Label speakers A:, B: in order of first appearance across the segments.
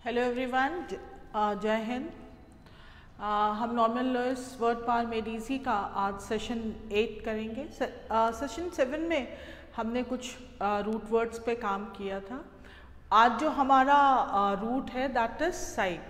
A: Hello everyone, जय हिंद। हम Norman Lewis word power made easy का आज सेशन 8 करेंगे। सेशन 7 में हमने कुछ रूट वर्ड्स पे काम किया था। आज जो हमारा रूट है दैट इज साइक।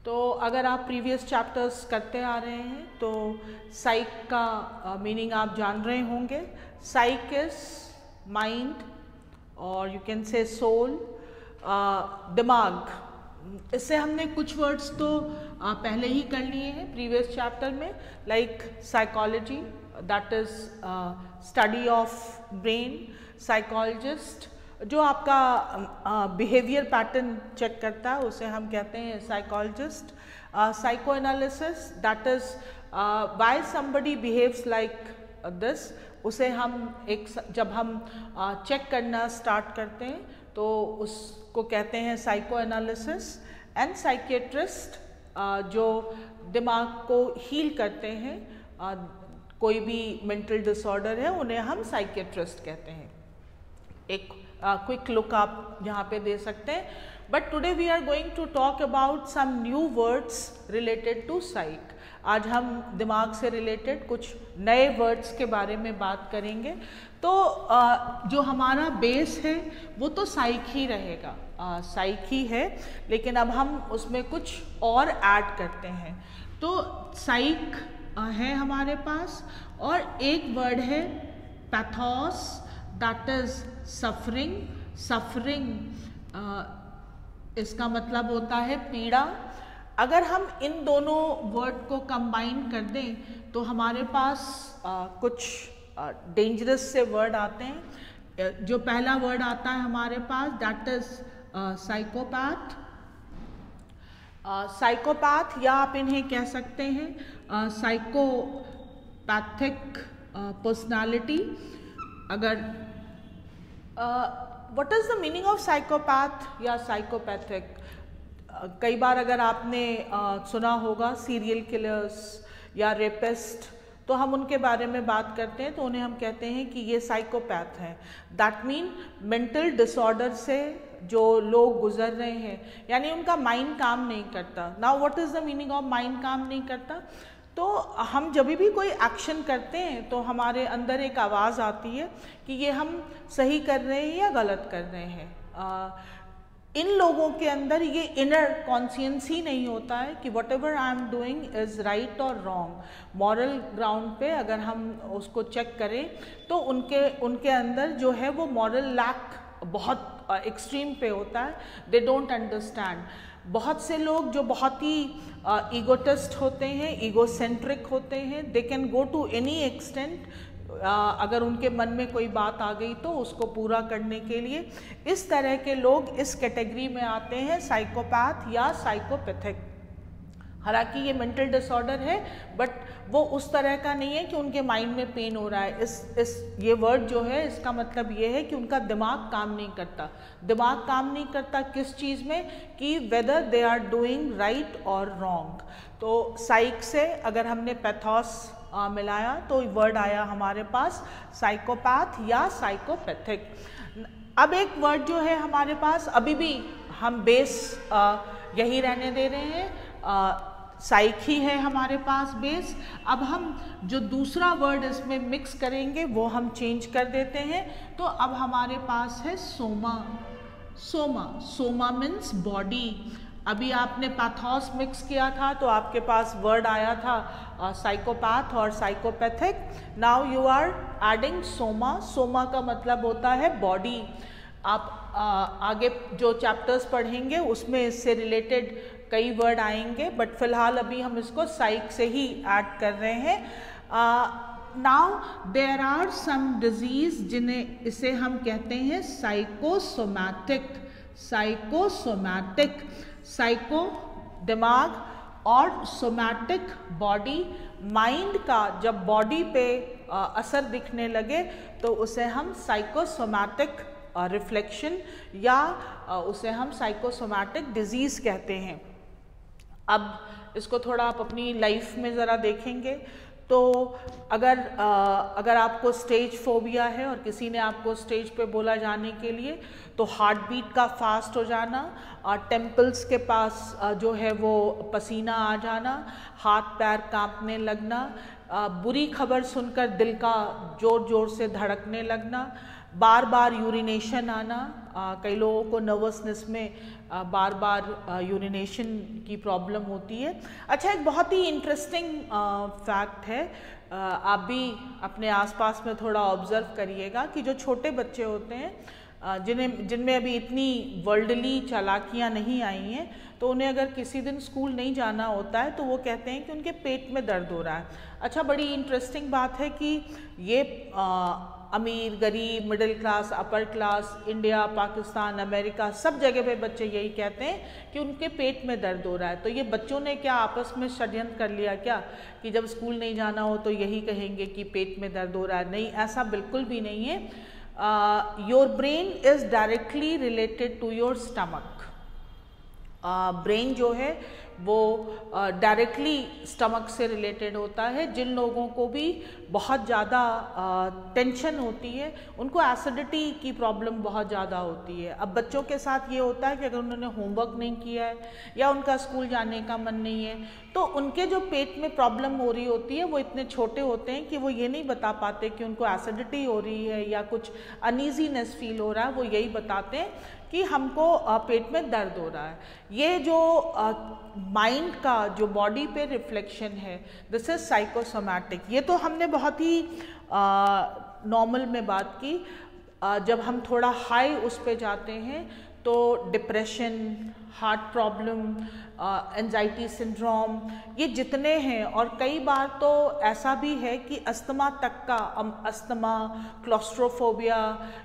A: तो अगर आप प्रीवियस चैप्टर्स करते आ रहे हैं तो साइक का मीनिंग आप जान रहे होंगे। साइक इज माइंड और यू कैन से सोल, दिमाग। इससे हमने कुछ वर्ड्स तो पहले ही कर लिए हैं प्रीवियस चैप्टर में, like psychology that is study of brain, psychologist जो आपका बिहेवियर पैटर्न चेक करता है उसे हम कहते हैं psychologist. Psycho analysis that is why somebody behaves like this, उसे हम जब हम चेक करना स्टार्ट करते हैं तो उसको कहते हैं साइको एनालिसिस। एंड साइकियाट्रिस्ट जो दिमाग को हील करते हैं, कोई भी मेंटल डिसऑर्डर है उन्हें हम साइकियाट्रिस्ट कहते हैं। एक क्विक लुक आप यहाँ पे दे सकते हैं। But today we are going to talk about some new words related to psych. आज हम दिमाग से रिलेटेड कुछ नए वर्ड्स के बारे में बात करेंगे। तो जो हमारा बेस है वो तो साइक ही रहेगा, साइक ही है, लेकिन अब हम उसमें कुछ और ऐड करते हैं। तो साइक है हमारे पास और एक वर्ड है pathos that is suffering. Suffering इसका मतलब होता है पीड़ा। अगर हम इन दोनों वर्ड को कंबाइन कर दें तो हमारे पास कुछ डेंजरस से वर्ड आते हैं। जो पहला वर्ड आता है हमारे पास दैट इज साइकोपैथ। साइकोपैथ या आप इन्हें कह सकते हैं साइकोपैथिक पर्सनालिटी। अगर what is the meaning of psychopath या साइकोपैथिक? कई बार अगर आपने सुना होगा सीरियल किलर्स या रेपिस्ट, तो हम उनके बारे में बात करते हैं तो उन्हें हम कहते हैं कि ये साइकोपैथ हैं। दैट मीन मेंटल डिसऑर्डर से जो लोग गुजर रहे हैं, यानी उनका माइंड काम नहीं करता। Now what is the meaning of mind काम नहीं करता? तो हम जब भी कोई एक्शन करते हैं तो हमारे अंदर एक आवाज़ आती है कि ये हम सही कर रहे हैं या गलत कर रहे हैं। इन लोगों के अंदर ये इनर कॉन्शियंस ही नहीं होता है कि what ever I am doing is right और रॉन्ग। मॉरल ग्राउंड पे अगर हम उसको चेक करें तो उनके अंदर जो है वो मॉरल लैक बहुत एक्सट्रीम पे होता है। They don't understand. बहुत से लोग जो बहुत ही ईगोटिस्ट होते हैं, ईगोसेंट्रिक होते हैं, they can go to any extent. अगर उनके मन में कोई बात आ गई तो उसको पूरा करने के लिए, इस तरह के लोग इस कैटेगरी में आते हैं साइकोपैथ या साइकोपैथिक। हालांकि ये मेंटल डिसऑर्डर है बट वो उस तरह का नहीं है कि उनके माइंड में पेन हो रहा है। ये वर्ड जो है इसका मतलब ये है कि उनका दिमाग काम नहीं करता। दिमाग काम नहीं करता किस चीज़ में? कि whether they are doing right और रॉन्ग। तो साइक से अगर हमने पैथोस मिलाया तो वर्ड आया हमारे पास साइकोपैथ या साइकोपैथिक। अब एक वर्ड जो है हमारे पास, अभी भी हम बेस यही रहने दे रहे हैं, साइक ही है हमारे पास बेस। अब हम जो दूसरा वर्ड इसमें मिक्स करेंगे वो हम चेंज कर देते हैं। तो अब हमारे पास है सोमा। Soma, Soma means body. अभी आपने पैथोस मिक्स किया था तो आपके पास वर्ड आया था साइकोपैथ और psychopathic. Now you are adding soma. Soma का मतलब होता है बॉडी। आप आगे जो चैप्टर्स पढ़ेंगे उसमें इससे रिलेटेड कई वर्ड आएंगे, बट फिलहाल अभी हम इसको साइक से ही ऐड कर रहे हैं। Now there are some disease जिन्हें इसे हम कहते हैं साइकोसोमैटिक। साइकोसोमैटिक, साइको दिमाग और सोमैटिक बॉडी। माइंड का जब बॉडी पे असर दिखने लगे तो उसे हम साइकोसोमैटिक रिफ्लेक्शन या उसे हम साइकोसोमैटिक डिजीज़ कहते हैं। अब इसको थोड़ा आप अपनी लाइफ में ज़रा देखेंगे तो अगर आपको स्टेज फोबिया है और किसी ने आपको स्टेज पे बोला जाने के लिए, तो हार्ट बीट का फास्ट हो जाना, टेम्पल्स के पास जो है वो पसीना आ जाना, हाथ पैर कांपने लगना, बुरी खबर सुनकर दिल का जोर जोर से धड़कने लगना, बार बार यूरिनेशन आना, कई लोगों को नर्वसनेस में बार बार यूरिनेशन की प्रॉब्लम होती है। अच्छा, एक बहुत ही इंटरेस्टिंग फैक्ट है, आप भी अपने आसपास में थोड़ा ऑब्जर्व करिएगा कि जो छोटे बच्चे होते हैं जिनमें अभी इतनी वर्ल्डली चालाकियाँ नहीं आई हैं, तो उन्हें अगर किसी दिन स्कूल नहीं जाना होता है तो वो कहते हैं कि उनके पेट में दर्द हो रहा है। अच्छा, बड़ी इंटरेस्टिंग बात है कि ये अमीर, गरीब, middle class, upper class, India, Pakistan, America, सब जगह पे बच्चे यही कहते हैं कि उनके पेट में दर्द हो रहा है। तो ये बच्चों ने क्या आपस में षड्यंत्र कर लिया क्या कि जब स्कूल नहीं जाना हो तो यही कहेंगे कि पेट में दर्द हो रहा है? नहीं, ऐसा बिल्कुल भी नहीं है। Your brain is directly related to your stomach. Brain जो है वो डायरेक्टली स्टमक से रिलेटेड होता है। जिन लोगों को भी बहुत ज़्यादा टेंशन होती है उनको एसिडिटी की प्रॉब्लम बहुत ज़्यादा होती है। अब बच्चों के साथ ये होता है कि अगर उन्होंने होमवर्क नहीं किया है या उनका स्कूल जाने का मन नहीं है तो उनके जो पेट में प्रॉब्लम हो रही होती है वो इतने छोटे होते हैं कि वो ये नहीं बता पाते कि उनको एसिडिटी हो रही है या कुछ अनईजीनेस फील हो रहा है। वो यही बताते हैं कि हमको पेट में दर्द हो रहा है। ये जो माइंड का जो बॉडी पे रिफ्लेक्शन है, दिस इज साइकोसोमैटिक। ये तो हमने बहुत ही नॉर्मल में बात की। जब हम थोड़ा हाई उस पे जाते हैं तो depression, heart problem, anxiety syndrome, ये जितने हैं, और कई बार तो ऐसा भी है कि अस्थमा तक का, अस्थमा, क्लॉस्ट्रोफोबिया,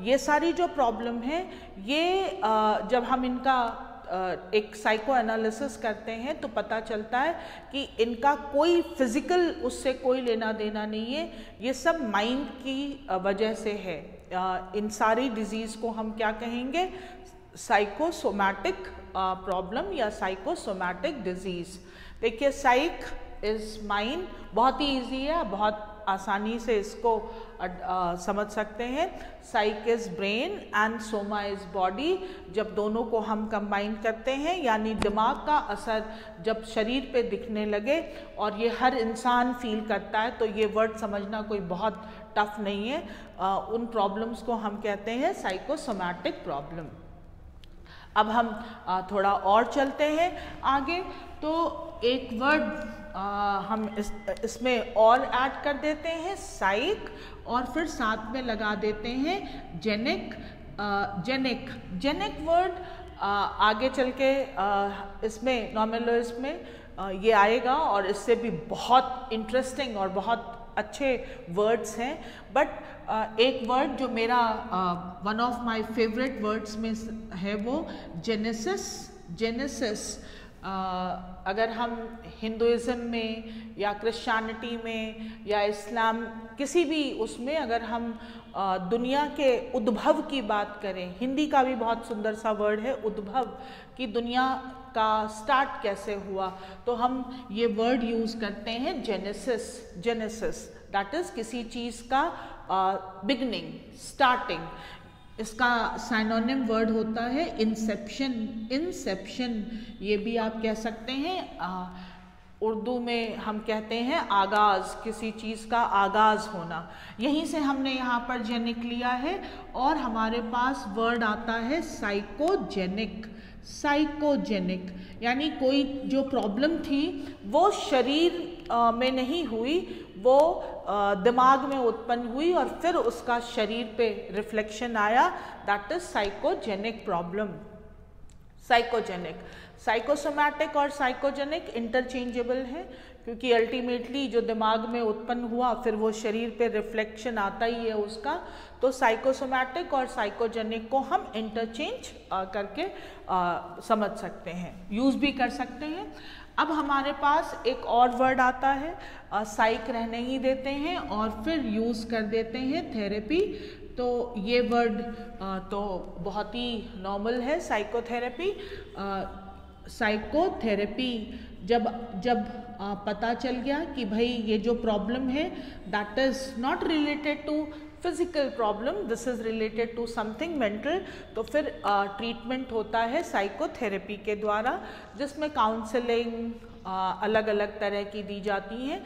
A: ये सारी जो प्रॉब्लम है ये जब हम इनका एक साइको एनालिसिस करते हैं तो पता चलता है कि इनका कोई फिजिकल उससे कोई लेना देना नहीं है, ये सब माइंड की वजह से है। इन सारी डिजीज़ को हम क्या कहेंगे? साइकोसोमैटिक प्रॉब्लम या साइकोसोमैटिक डिजीज़। देखिए, साइक इज़ माइंड, बहुत ही ईजी है, बहुत आसानी से इसको समझ सकते हैं। Psyche is brain and soma is body. जब दोनों को हम कंबाइन करते हैं, यानी दिमाग का असर जब शरीर पे दिखने लगे और ये हर इंसान फील करता है, तो ये वर्ड समझना कोई बहुत टफ नहीं है। उन प्रॉब्लम्स को हम कहते हैं साइकोसोमैटिक प्रॉब्लम। अब हम थोड़ा और चलते हैं आगे, तो एक वर्ड हम इसमें और ऐड कर देते हैं, साइक, और फिर साथ में लगा देते हैं जेनिक। जेनिक वर्ड आगे चल के इसमें नॉर्मलोइस में ये आएगा और इससे भी बहुत इंटरेस्टिंग और बहुत अच्छे वर्ड्स हैं। बट एक वर्ड जो मेरा one of my favourite words में है वो जेनेसिस। जेनेसिस अगर हम हिंदुइज़्म में या क्रिश्चियनिटी में या इस्लाम किसी भी उसमें अगर हम दुनिया के उद्भव की बात करें, हिंदी का भी बहुत सुंदर सा वर्ड है उद्भव, कि दुनिया का स्टार्ट कैसे हुआ, तो हम ये वर्ड यूज़ करते हैं जेनेसिस। जेनेसिस दैट इज़ किसी चीज़ का बिगनिंग, स्टार्टिंग। इसका साइनोनिम वर्ड होता है इंसेप्शन। इंसेप्शन ये भी आप कह सकते हैं। उर्दू में हम कहते हैं आगाज़, किसी चीज़ का आगाज़ होना। यहीं से हमने यहाँ पर जेनिक लिया है और हमारे पास वर्ड आता है साइकोजेनिक। साइकोजेनिक यानी कोई जो प्रॉब्लम थी वो शरीर में नहीं हुई, वो दिमाग में उत्पन्न हुई और फिर उसका शरीर पे रिफ्लेक्शन आया। That is psychogenic problem. Psychogenic, psychosomatic और साइकोजेनिक इंटरचेंजेबल है, क्योंकि अल्टीमेटली जो दिमाग में उत्पन्न हुआ फिर वो शरीर पे रिफ्लेक्शन आता ही है उसका। तो साइकोसोमैटिक और साइकोजेनिक को हम इंटरचेंज करके समझ सकते हैं, यूज़ भी कर सकते हैं। अब हमारे पास एक और वर्ड आता है, साइक रहने ही देते हैं और फिर यूज़ कर देते हैं थेरेपी। तो ये वर्ड तो बहुत ही नॉर्मल है, साइकोथेरेपी। साइकोथेरेपी जब जब पता चल गया कि भाई ये जो प्रॉब्लम है that is not related to physical problem, this is related to something mental, तो फिर ट्रीटमेंट होता है साइकोथेरेपी के द्वारा, जिसमें काउंसलिंग अलग अलग तरह की दी जाती हैं।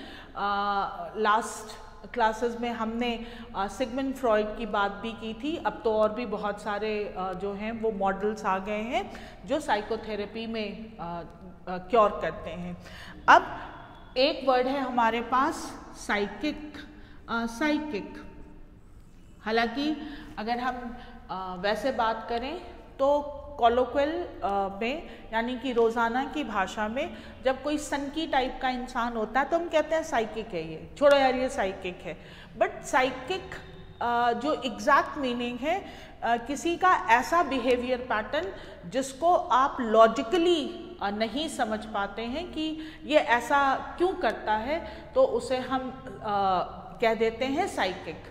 A: लास्ट क्लासेस में हमने सिगमंड फ्रॉइड की बात भी की थी। अब तो और भी बहुत सारे जो हैं वो मॉडल्स आ गए हैं जो साइकोथेरेपी में क्योर करते हैं। अब एक वर्ड है हमारे पास साइकिक। साइकिक, हालांकि अगर हम वैसे बात करें तो कॉलोक्वल में यानी कि रोज़ाना की भाषा में जब कोई सनकी टाइप का इंसान होता है तो हम कहते हैं साइकिक है, ये छोड़ो यार ये साइकिक है। बट साइकिक जो एग्जैक्ट मीनिंग है किसी का ऐसा बिहेवियर पैटर्न जिसको आप लॉजिकली नहीं समझ पाते हैं कि ये ऐसा क्यों करता है, तो उसे हम कह देते हैं साइकिक।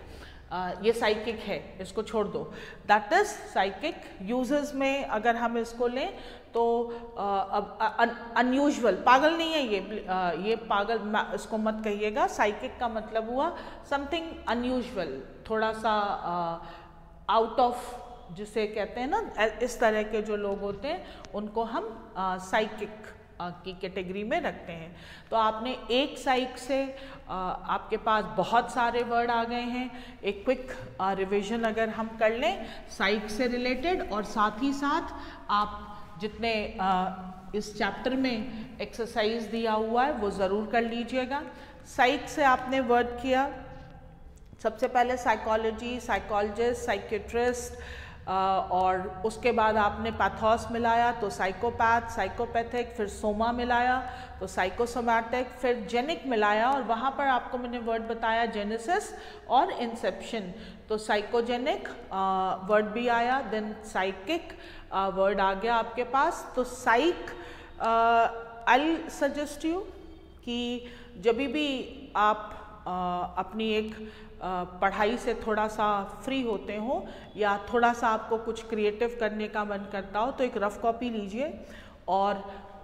A: ये साइकिक है, इसको छोड़ दो, दैट इज साइकिक। यूजेस में अगर हम इसको लें तो अनयूजुअल, पागल नहीं है ये पागल इसको मत कहिएगा। साइकिक का मतलब हुआ समथिंग अनयूजुअल, थोड़ा सा आउट ऑफ, जिसे कहते हैं ना, इस तरह के जो लोग होते हैं उनको हम साइकिक की कैटेगरी में रखते हैं। तो आपने एक साइक से आपके पास बहुत सारे वर्ड आ गए हैं। एक क्विक रिवीजन अगर हम कर लें साइक से रिलेटेड, और साथ ही साथ आप जितने इस चैप्टर में एक्सरसाइज दिया हुआ है वो ज़रूर कर लीजिएगा। साइक से आपने वर्ड किया, सबसे पहले साइकोलॉजी, साइकोलॉजिस्ट, साइकेट्रिस्ट, और उसके बाद आपने पैथोस मिलाया तो साइकोपैथ, साइकोपैथिक, फिर सोमा मिलाया तो साइकोसोमैटिक, फिर जेनिक मिलाया और वहाँ पर आपको मैंने वर्ड बताया जेनेसिस और इंसेप्शन। तो साइकोजेनिक वर्ड भी आया, देन साइकिक वर्ड आ गया आपके पास। तो साइक, आई सजेस्ट यू कि जब भी आप अपनी एक पढ़ाई से थोड़ा सा फ्री होते हो या थोड़ा सा आपको कुछ क्रिएटिव करने का मन करता हो तो एक रफ कॉपी लीजिए और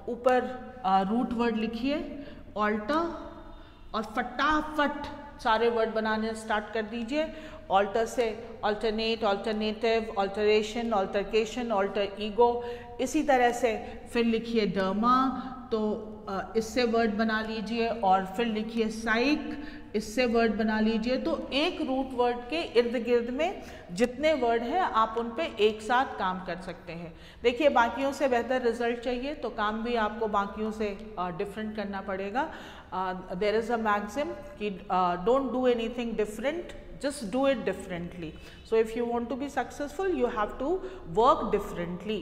A: ऊपर रूट वर्ड लिखिए, ऑल्टर, और फटाफट सारे वर्ड बनाने स्टार्ट कर दीजिए। ऑल्टर से alternate, alternative, alteration, altercation, alter ego, इसी तरह से फिर लिखिए डर्मा, तो इससे वर्ड बना लीजिए, और फिर लिखिए साइक, इससे वर्ड बना लीजिए। तो एक रूट वर्ड के इर्द गिर्द में जितने वर्ड हैं आप उन पे एक साथ काम कर सकते हैं। देखिए बाकियों से बेहतर रिजल्ट चाहिए तो काम भी आपको बाकियों से डिफरेंट करना पड़ेगा। देयर इज़ अ मैक्सिम कि don't do anything different, just do it differently. So if you want to be successful you have to work differently.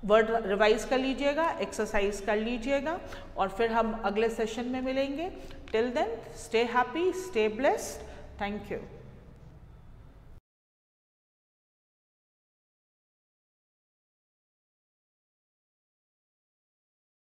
A: Word revise कर लीजिएगा, एक्सरसाइज कर लीजिएगा, और फिर हम अगले सेशन में मिलेंगे। Till then stay happy, stay blessed, thank you.